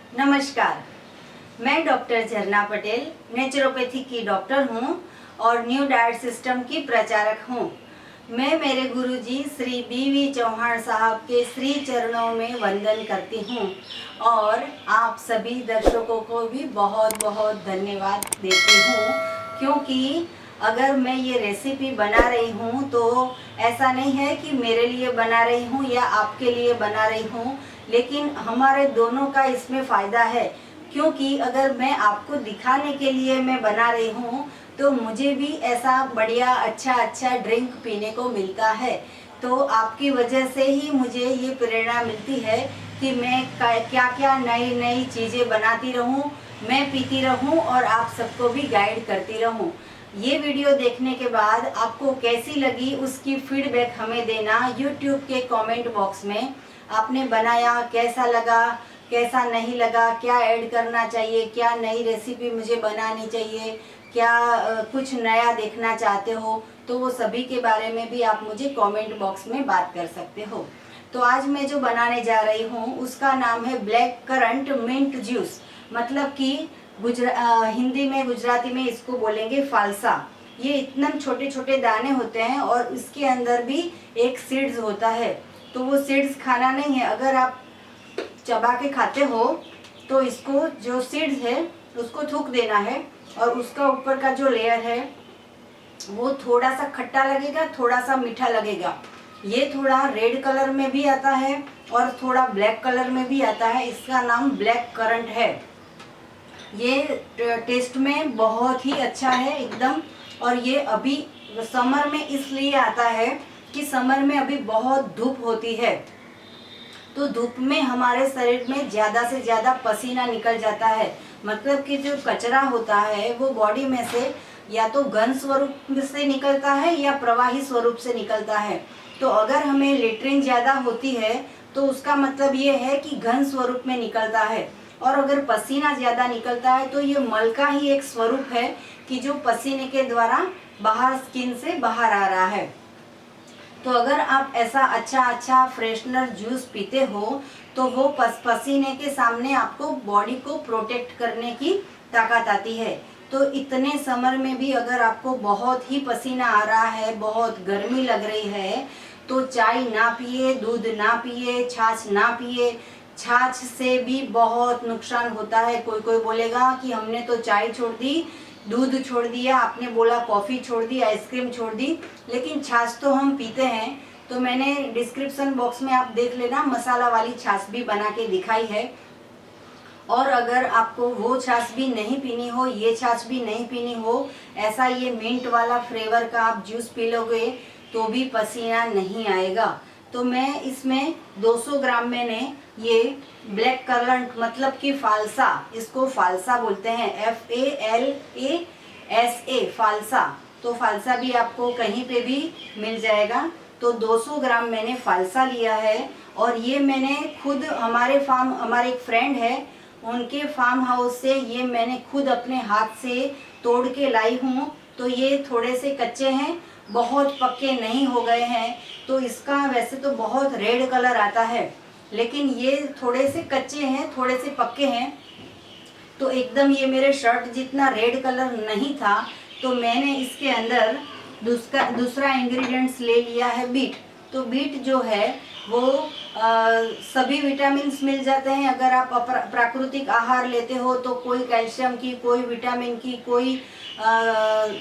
नमस्कार। मैं डॉक्टर झरना पटेल नेचुरोपैथी की डॉक्टर हूँ और न्यू डाइट सिस्टम की प्रचारक हूँ। मैं मेरे गुरुजी श्री बी.वी. चौहान साहब के श्री चरणों में वंदन करती हूँ और आप सभी दर्शकों को भी बहुत बहुत धन्यवाद देती हूँ, क्योंकि अगर मैं ये रेसिपी बना रही हूँ तो ऐसा नहीं है कि मेरे लिए बना रही हूँ या आपके लिए बना रही हूँ, लेकिन हमारे दोनों का इसमें फ़ायदा है। क्योंकि अगर मैं आपको दिखाने के लिए मैं बना रही हूँ तो मुझे भी ऐसा बढ़िया अच्छा ड्रिंक पीने को मिलता है। तो आपकी वजह से ही मुझे ये प्रेरणा मिलती है कि मैं क्या क्या नई नई चीज़ें बनाती रहूँ, मैं पीती रहूँ और आप सबको भी गाइड करती रहूँ। ये वीडियो देखने के बाद आपको कैसी लगी उसकी फीडबैक हमें देना YouTube के कमेंट बॉक्स में। आपने बनाया कैसा लगा, कैसा नहीं लगा, क्या ऐड करना चाहिए, क्या नई रेसिपी मुझे बनानी चाहिए, क्या कुछ नया देखना चाहते हो, तो वो सभी के बारे में भी आप मुझे कमेंट बॉक्स में बात कर सकते हो। तो आज मैं जो बनाने जा रही हूँ उसका नाम है ब्लैक करंट मिंट जूस, मतलब कि हिंदी में गुजराती में इसको बोलेंगे फालसा। ये इतने छोटे छोटे दाने होते हैं और इसके अंदर भी एक सीड्स होता है। तो वो सीड्स खाना नहीं है, अगर आप चबा के खाते हो तो इसको जो सीड्स है उसको थूक देना है और उसका ऊपर का जो लेयर है वो थोड़ा सा खट्टा लगेगा, थोड़ा सा मीठा लगेगा। ये थोड़ा रेड कलर में भी आता है और थोड़ा ब्लैक कलर में भी आता है। इसका नाम ब्लैक करंट है। ये टेस्ट में बहुत ही अच्छा है एकदम। और ये अभी समर में इसलिए आता है कि समर में अभी बहुत धूप होती है, तो धूप में हमारे शरीर में ज़्यादा से ज़्यादा पसीना निकल जाता है। मतलब कि जो कचरा होता है वो बॉडी में से या तो घन स्वरूप से निकलता है या प्रवाही स्वरूप से निकलता है। तो अगर हमें लेट्रिन ज़्यादा होती है तो उसका मतलब ये है कि घन स्वरूप में निकलता है, और अगर पसीना ज़्यादा निकलता है तो ये मल का ही एक स्वरूप है कि जो पसीने के द्वारा बाहर स्किन से बाहर आ रहा है। तो अगर आप ऐसा अच्छा फ्रेशनर जूस पीते हो तो वो पसीने के सामने आपको बॉडी को प्रोटेक्ट करने की ताकत आती है। तो इतने समर में भी अगर आपको बहुत ही पसीना आ रहा है, बहुत गर्मी लग रही है, तो चाय ना पिए, दूध ना पिए, छाछ ना पिए। छाछ से भी बहुत नुकसान होता है। कोई कोई बोलेगा कि हमने तो चाय छोड़ दी, दूध छोड़ दिया, आपने बोला कॉफ़ी छोड़ दी, आइसक्रीम छोड़ दी, लेकिन छाछ तो हम पीते हैं। तो मैंने डिस्क्रिप्शन बॉक्स में आप देख लेना, मसाला वाली छाछ भी बना के दिखाई है। और अगर आपको वो छाछ भी नहीं पीनी हो, ये छाछ भी नहीं पीनी हो, ऐसा ये मिंट वाला फ्लेवर का आप जूस पी लोगे तो भी पसीना नहीं आएगा। तो मैं इसमें 200 ग्राम मैंने ये ब्लैक करंट मतलब कि फालसा, इसको फालसा बोलते हैं, FALASA फालसा। तो फालसा भी आपको कहीं पे भी मिल जाएगा। तो 200 ग्राम मैंने फालसा लिया है और ये मैंने खुद हमारे एक फ्रेंड है उनके फार्म हाउस से ये मैंने खुद अपने हाथ से तोड़ के लाई हूँ। तो ये थोड़े से कच्चे हैं, बहुत पक्के नहीं हो गए हैं। तो इसका वैसे तो बहुत रेड कलर आता है, लेकिन ये थोड़े से कच्चे हैं, थोड़े से पक्के हैं। तो एकदम ये मेरे शर्ट जितना रेड कलर नहीं था। तो मैंने इसके अंदर दूसरा इंग्रेडिएंट्स ले लिया है बीट। तो बीट जो है वो सभी विटामिन्स मिल जाते हैं। अगर आप प्राकृतिक आहार लेते हो तो कोई कैल्शियम की, कोई विटामिन की, कोई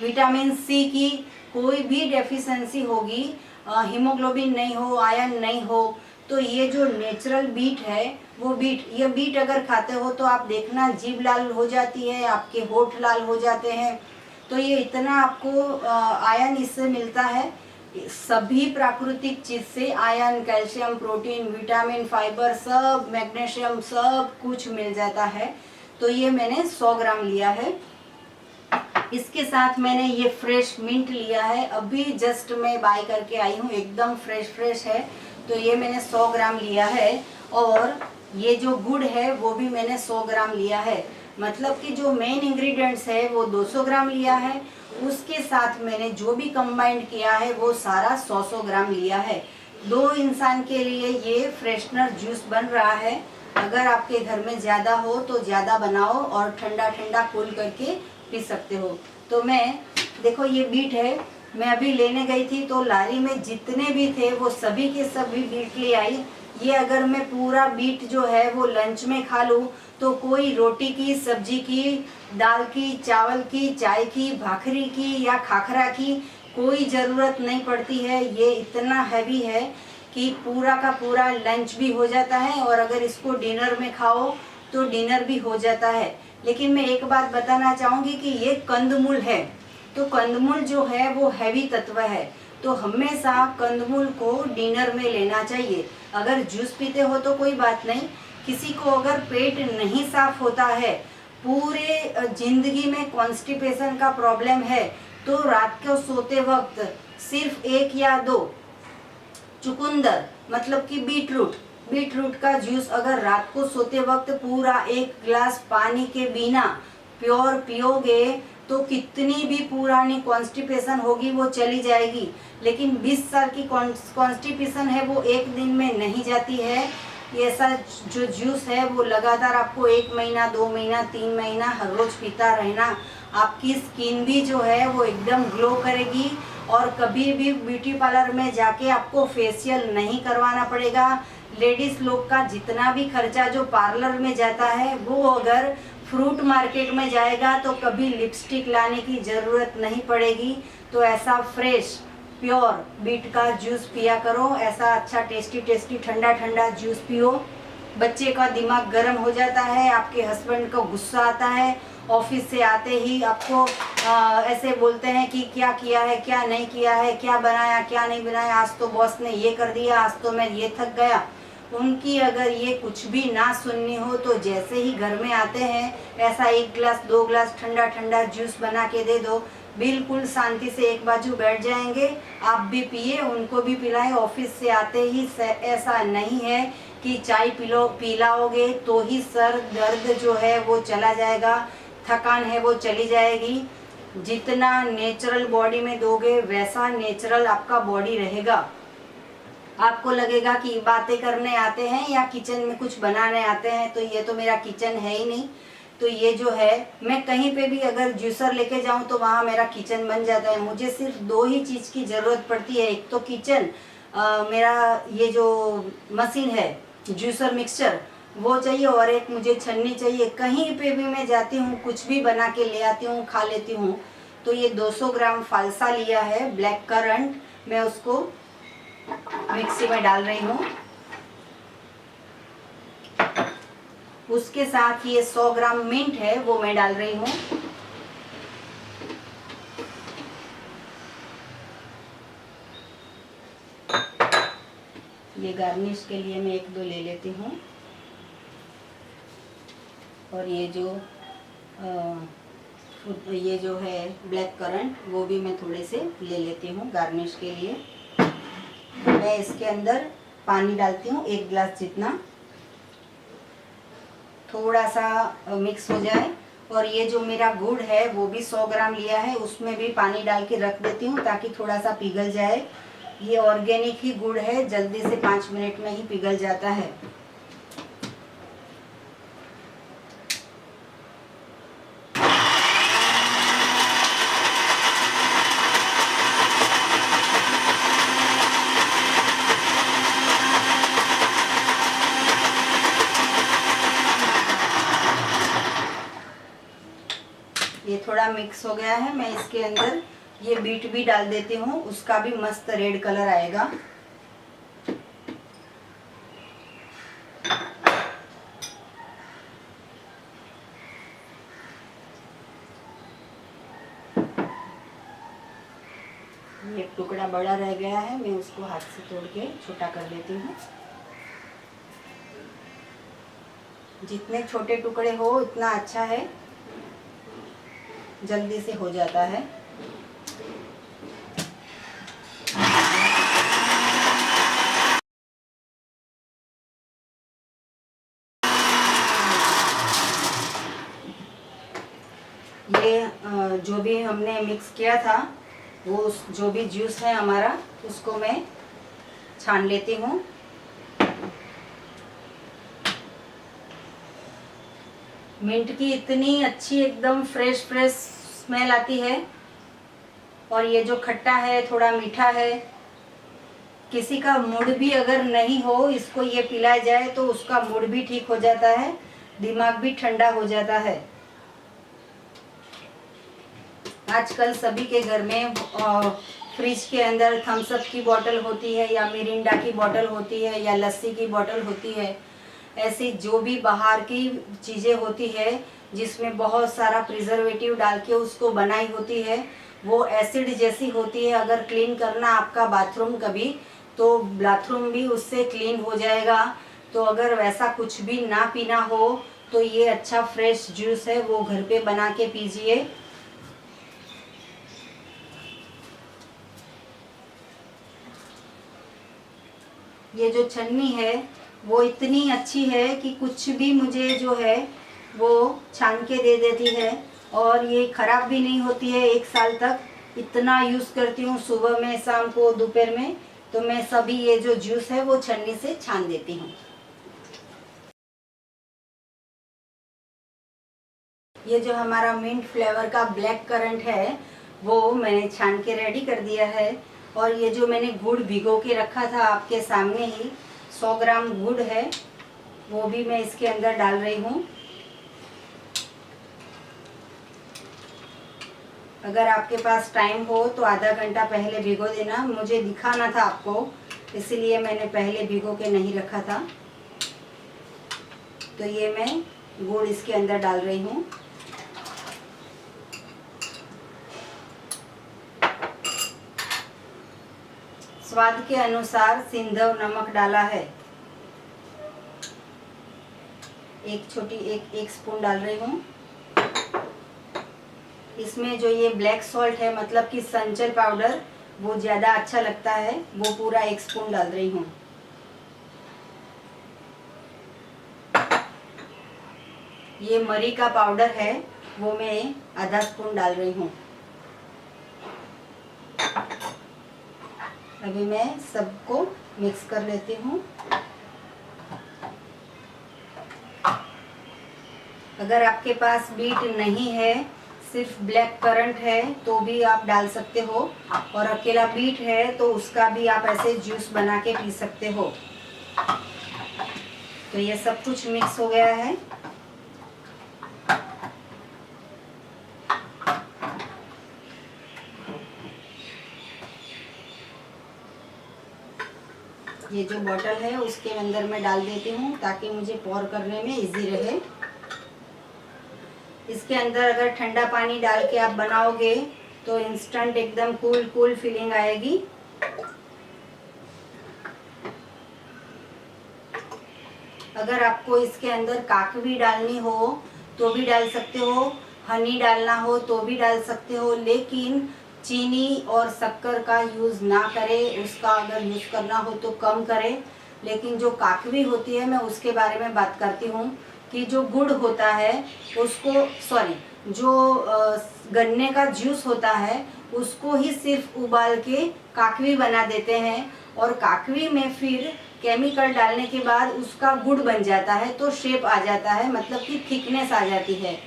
विटामिन सी की कोई भी डेफिशिएंसी होगी, हीमोग्लोबिन नहीं हो, आयरन नहीं हो, तो ये जो नेचुरल बीट है वो ये बीट अगर खाते हो तो आप देखना जीभ लाल हो जाती है, आपके होठ लाल हो जाते हैं। तो ये इतना आपको आयरन इससे मिलता है। सभी प्राकृतिक चीज से iron, calcium, protein, vitamin, fibre, सब मैग्नीशियम, सब कुछ मिल जाता है। तो ये मैंने 100 ग्राम लिया है। इसके साथ मैंने ये फ्रेश मिंट लिया है, अभी जस्ट मैं बाय करके आई हूँ, एकदम फ्रेश है। तो ये मैंने 100 ग्राम लिया है। और ये जो गुड़ है वो भी मैंने 100 ग्राम लिया है। मतलब कि जो मेन इंग्रेडिएंट्स है वो 200 ग्राम लिया है, उसके साथ मैंने जो भी कंबाइंड किया है वो सारा 100 ग्राम लिया है। 2 इंसान के लिए ये फ्रेशनर जूस बन रहा है। अगर आपके घर में ज़्यादा हो तो ज़्यादा बनाओ और ठंडा ठंडा कूल करके पी सकते हो। तो मैं देखो ये बीट है, मैं अभी लेने गई थी तो लारी में जितने भी थे वो सभी के सभी बीट ले आई। ये अगर मैं पूरा बीट जो है वो लंच में खा लूँ तो कोई रोटी की, सब्जी की, दाल की, चावल की, चाय की, भाखरी की या खाखरा की कोई ज़रूरत नहीं पड़ती है। ये इतना हैवी है कि पूरा का पूरा लंच भी हो जाता है और अगर इसको डिनर में खाओ तो डिनर भी हो जाता है। लेकिन मैं एक बात बताना चाहूँगी कि ये कंदमूल है, तो कंदमूल जो है वो हैवी तत्व है, तो हमेशा कंदमूल को डिनर में लेना चाहिए। अगर जूस पीते हो तो कोई बात नहीं, किसी को अगर पेट नहीं साफ होता है, पूरे जिंदगी में कॉन्स्टिपेशन का प्रॉब्लम है, तो रात को सोते वक्त सिर्फ 1 या 2 चुकंदर मतलब कि बीटरूट का जूस अगर रात को सोते वक्त पूरा 1 गिलास पानी के बिना प्योर पियोगे तो कितनी भी पुरानी कॉन्स्टिपेशन होगी वो चली जाएगी। लेकिन 20 साल की कॉन्स्टिपेशन है वो एक दिन में नहीं जाती है। ऐसा जो जूस है वो लगातार आपको 1 महीना, 2 महीना, 3 महीना हर रोज पीता रहना। आपकी स्किन भी जो है वो एकदम ग्लो करेगी और कभी भी ब्यूटी पार्लर में जाके आपको फेशियल नहीं करवाना पड़ेगा। लेडीज लोग का जितना भी खर्चा जो पार्लर में जाता है वो अगर फ्रूट मार्केट में जाएगा तो कभी लिपस्टिक लाने की ज़रूरत नहीं पड़ेगी। तो ऐसा फ्रेश प्योर बीट का जूस पिया करो, ऐसा अच्छा टेस्टी ठंडा ठंडा जूस पियो। बच्चे का दिमाग गर्म हो जाता है, आपके हस्बैंड को गुस्सा आता है, ऑफिस से आते ही आपको ऐसे बोलते हैं कि क्या किया है, क्या नहीं किया है, क्या बनाया, क्या नहीं बनाया, आज तो बॉस ने ये कर दिया, आज तो मैं ये थक गया। उनकी अगर ये कुछ भी ना सुननी हो तो जैसे ही घर में आते हैं ऐसा 1 गिलास 2 गिलास ठंडा ठंडा जूस बना के दे दो, बिल्कुल शांति से एक बाजू बैठ जाएंगे, आप भी पिए, उनको भी पिलाएं। ऑफिस से आते ही ऐसा नहीं है कि चाय पिलाओगे तो ही सर दर्द जो है वो चला जाएगा, थकान है वो चली जाएगी। जितना नेचुरल बॉडी में दोगे वैसा नेचुरल आपका बॉडी रहेगा। आपको लगेगा कि बातें करने आते हैं या किचन में कुछ बनाने आते हैं, तो ये तो मेरा किचन है ही नहीं। तो ये जो है मैं कहीं पे भी अगर जूसर लेके जाऊं तो वहाँ मेरा किचन बन जाता है। मुझे सिर्फ 2 ही चीज़ की ज़रूरत पड़ती है, एक तो किचन, मेरा ये जो मशीन है जूसर मिक्सचर वो चाहिए, और एक मुझे छन्नी चाहिए। कहीं पे भी मैं जाती हूँ कुछ भी बना के ले आती हूँ, खा लेती हूँ। तो ये 200 ग्राम फालसा लिया है ब्लैक करंट, मैं उसको मिक्सी में डाल रही हूँ। उसके साथ ये 100 ग्राम मिंट है वो मैं डाल रही हूँ। ये गार्निश के लिए मैं 1-2 ले लेती हूँ। और ये जो है ब्लैक करंट वो भी मैं थोड़े से ले लेती हूँ गार्निश के लिए। मैं इसके अंदर पानी डालती हूँ 1 गिलास जितना, थोड़ा सा मिक्स हो जाए। और ये जो मेरा गुड़ है वो भी 100 ग्राम लिया है, उसमें भी पानी डाल के रख देती हूँ ताकि थोड़ा सा पिघल जाए। ये ऑर्गेनिक ही गुड़ है, जल्दी से 5 मिनट में ही पिघल जाता है। ये थोड़ा मिक्स हो गया है, मैं इसके अंदर ये बीट भी डाल देती हूँ, उसका भी मस्त रेड कलर आएगा। ये टुकड़ा बड़ा रह गया है, मैं उसको हाथ से तोड़ के छोटा कर लेती हूँ। जितने छोटे टुकड़े हो उतना अच्छा है, जल्दी से हो जाता है। ये जो भी हमने मिक्स किया था वो जो भी जूस है हमारा उसको मैं छान लेती हूँ। मिंट की इतनी अच्छी एकदम फ्रेश फ्रेश स्मेल आती है। और ये जो खट्टा है थोड़ा मीठा है। किसी का मूड भी अगर नहीं हो, इसको ये पिलाया जाए तो उसका मूड भी ठीक हो जाता है, दिमाग भी ठंडा हो जाता है। आजकल सभी के घर में फ्रिज के अंदर थम्स अप की बोतल होती है, या मिरिंडा की बोतल होती है, या लस्सी की बोतल होती है। ऐसी जो भी बाहर की चीज़ें होती है जिसमें बहुत सारा प्रिजर्वेटिव डाल के उसको बनाई होती है, वो एसिड जैसी होती है। अगर क्लीन करना आपका बाथरूम कभी, तो बाथरूम भी उससे क्लीन हो जाएगा। तो अगर वैसा कुछ भी ना पीना हो तो ये अच्छा फ्रेश जूस है, वो घर पे बना के पीजिए। ये जो छन्नी है वो इतनी अच्छी है कि कुछ भी मुझे जो है वो छान के दे देती है, और ये खराब भी नहीं होती है 1 साल तक। इतना यूज़ करती हूँ, सुबह में, शाम को, दोपहर में। तो मैं सभी ये जो जूस है वो छन्नी से छान देती हूँ। ये जो हमारा मिंट फ्लेवर का ब्लैक करंट है वो मैंने छान के रेडी कर दिया है। और ये जो मैंने गुड़ भिगो के रखा था आपके सामने ही, 100 ग्राम गुड़ है, वो भी मैं इसके अंदर डाल रही हूँ। अगर आपके पास टाइम हो तो आधा घंटा पहले भिगो देना, मुझे दिखाना था आपको, इसलिए मैंने पहले भिगो के नहीं रखा था। तो ये मैं गुड़ इसके अंदर डाल रही हूँ। स्वाद के अनुसार सिंधव नमक डाला है, एक स्पून डाल रही हूँ। इसमें जो ये ब्लैक सॉल्ट है, मतलब कि संचल पाउडर, वो ज़्यादा अच्छा लगता है, वो पूरा 1 स्पून डाल रही हूँ। ये मरी का पाउडर है, वो मैं आधा स्पून डाल रही हूँ। अभी मैं सबको मिक्स कर लेती हूँ। अगर आपके पास बीट नहीं है, सिर्फ ब्लैक करंट है, तो भी आप डाल सकते हो। और अकेला बीट है तो उसका भी आप ऐसे जूस बना के पी सकते हो। तो ये सब कुछ मिक्स हो गया है। ये जो बॉटल है उसके अंदर मैं डाल देती हूँ ताकि मुझे पोर करने में इजी रहे। इसके अंदर अगर ठंडा पानी डाल के आप बनाओगे तो इंस्टेंट एकदम कूल कूल फीलिंग आएगी। अगर आपको इसके अंदर काकवी डालनी हो तो भी डाल सकते हो, हनी डालना हो तो भी डाल सकते हो, लेकिन चीनी और शक्कर का यूज़ ना करें। उसका अगर यूज़ करना हो तो कम करें। लेकिन जो काकवी होती है, मैं उसके बारे में बात करती हूँ कि जो गुड़ होता है उसको, सॉरी, जो गन्ने का जूस होता है उसको ही सिर्फ उबाल के काकवी बना देते हैं, और काकवी में फिर केमिकल डालने के बाद उसका गुड़ बन जाता है, तो शेप आ जाता है, मतलब कि थिकनेस आ जाती है।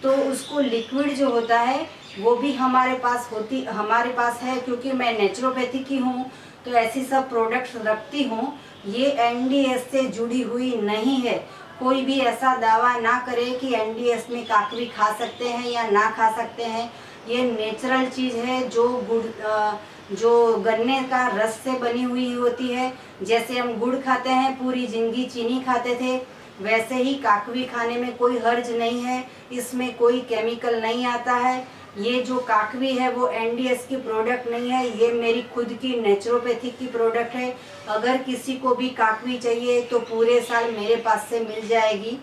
तो उसको लिक्विड जो होता है वो भी हमारे पास है, क्योंकि मैं नेचुरोपैथी की हूँ तो ऐसी सब प्रोडक्ट्स रखती हूँ। ये एनडीएस से जुड़ी हुई नहीं है। कोई भी ऐसा दावा ना करे कि एनडीएस में काकवी खा सकते हैं या ना खा सकते हैं। ये नेचुरल चीज़ है जो गन्ने का रस से बनी हुई होती है। जैसे हम गुड़ खाते हैं, पूरी जिंदगी चीनी खाते थे, वैसे ही काकवी खाने में कोई हर्ज नहीं है। इसमें कोई केमिकल नहीं आता है। ये जो काकवी है वो एनडीएस की प्रोडक्ट नहीं है, ये मेरी खुद की नेचुरोपैथी की प्रोडक्ट है। अगर किसी को भी काकवी चाहिए तो पूरे साल मेरे पास से मिल जाएगी।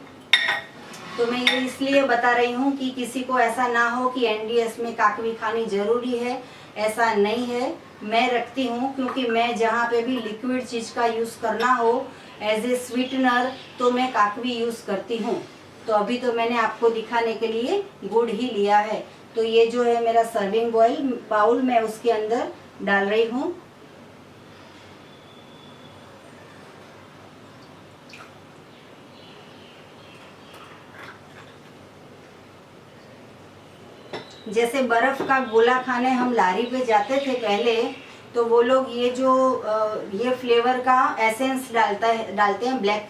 तो मैं ये इसलिए बता रही हूँ कि किसी को ऐसा ना हो कि एनडीएस में काकवी खानी जरूरी है, ऐसा नहीं है। मैं रखती हूँ क्योंकि मैं जहाँ पे भी लिक्विड चीज़ का यूज़ करना हो एज ए स्वीटनर, तो मैं काकवी यूज़ करती हूँ। तो अभी तो मैंने आपको दिखाने के लिए गुड़ ही लिया है। तो ये जो है मेरा सर्विंग बाउल, मैं उसके अंदर डाल रही हूँ। जैसे बर्फ़ का गोला खाने हम लारी पे जाते थे पहले, तो वो लोग ये जो ये फ्लेवर का एसेंस डालते हैं, ब्लैक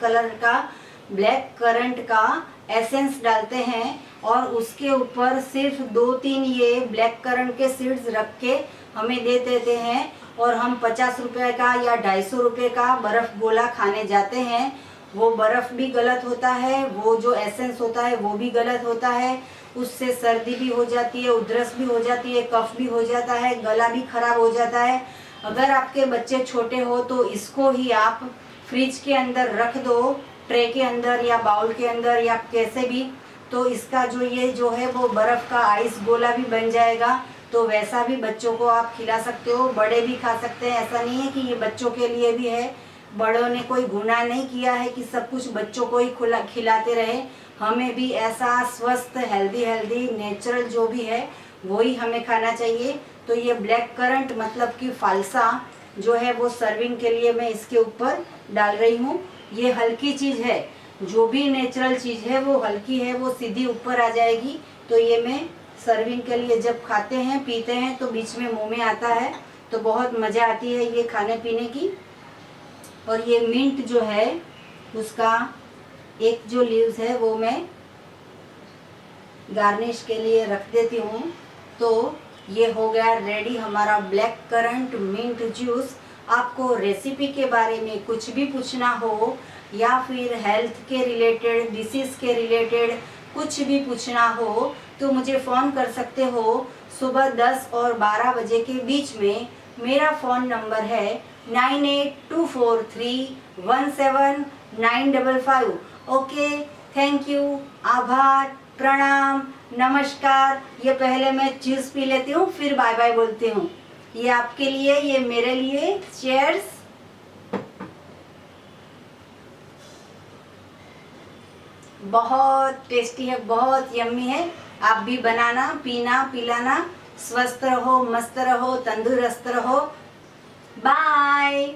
करंट का एसेंस डालते हैं, और उसके ऊपर सिर्फ 2-3 ये ब्लैक करंट के सीड्स रख के हमें दे देते हैं, और हम 50 रुपए का या 250 रुपए का बर्फ़ गोला खाने जाते हैं। वो बर्फ़ भी गलत होता है, वो जो एसेंस होता है वो भी गलत होता है। उससे सर्दी भी हो जाती है, उधरस भी हो जाती है, कफ भी हो जाता है, गला भी खराब हो जाता है। अगर आपके बच्चे छोटे हो तो इसको ही आप फ्रिज के अंदर रख दो, ट्रे के अंदर या बाउल के अंदर या कैसे भी, तो इसका ये जो है वो बर्फ़ का आइस गोला भी बन जाएगा। तो वैसा भी बच्चों को आप खिला सकते हो, बड़े भी खा सकते हैं। ऐसा नहीं है कि ये बच्चों के लिए भी है, बड़ों ने कोई गुनाह नहीं किया है कि सब कुछ बच्चों को ही खिलाते रहे। हमें भी ऐसा स्वस्थ हेल्दी नेचुरल जो भी है वही हमें खाना चाहिए। तो ये ब्लैक करंट मतलब कि फालसा जो है वो सर्विंग के लिए मैं इसके ऊपर डाल रही हूँ। ये हल्की चीज़ है, जो भी नेचुरल चीज़ है वो हल्की है, वो सीधी ऊपर आ जाएगी। तो ये मैं सर्विंग के लिए जब खाते हैं पीते हैं तो बीच में मुंह में आता है, तो बहुत मज़ा आती है ये खाने पीने की। और ये मिंट जो है उसका एक जो लीव्स है वो मैं गार्निश के लिए रख देती हूँ। तो ये हो गया रेडी हमारा ब्लैक करंट मिंट जूस। आपको रेसिपी के बारे में कुछ भी पूछना हो या फिर हेल्थ के रिलेटेड, डिसीज़ के रिलेटेड कुछ भी पूछना हो तो मुझे फ़ोन कर सकते हो सुबह 10 और 12 बजे के बीच में। मेरा फ़ोन नंबर है 9824317955। ओके, थैंक यू, आभार, प्रणाम, नमस्कार। ये पहले मैं जूस पी लेती हूँ फिर बाय बाय बोलती हूँ। ये आपके लिए, ये मेरे लिए। चीयर्स। बहुत टेस्टी है, बहुत यम्मी है। आप भी बनाना, पीना, पिलाना। स्वस्थ रहो, मस्त रहो, तंदुरुस्त रहो। बाय।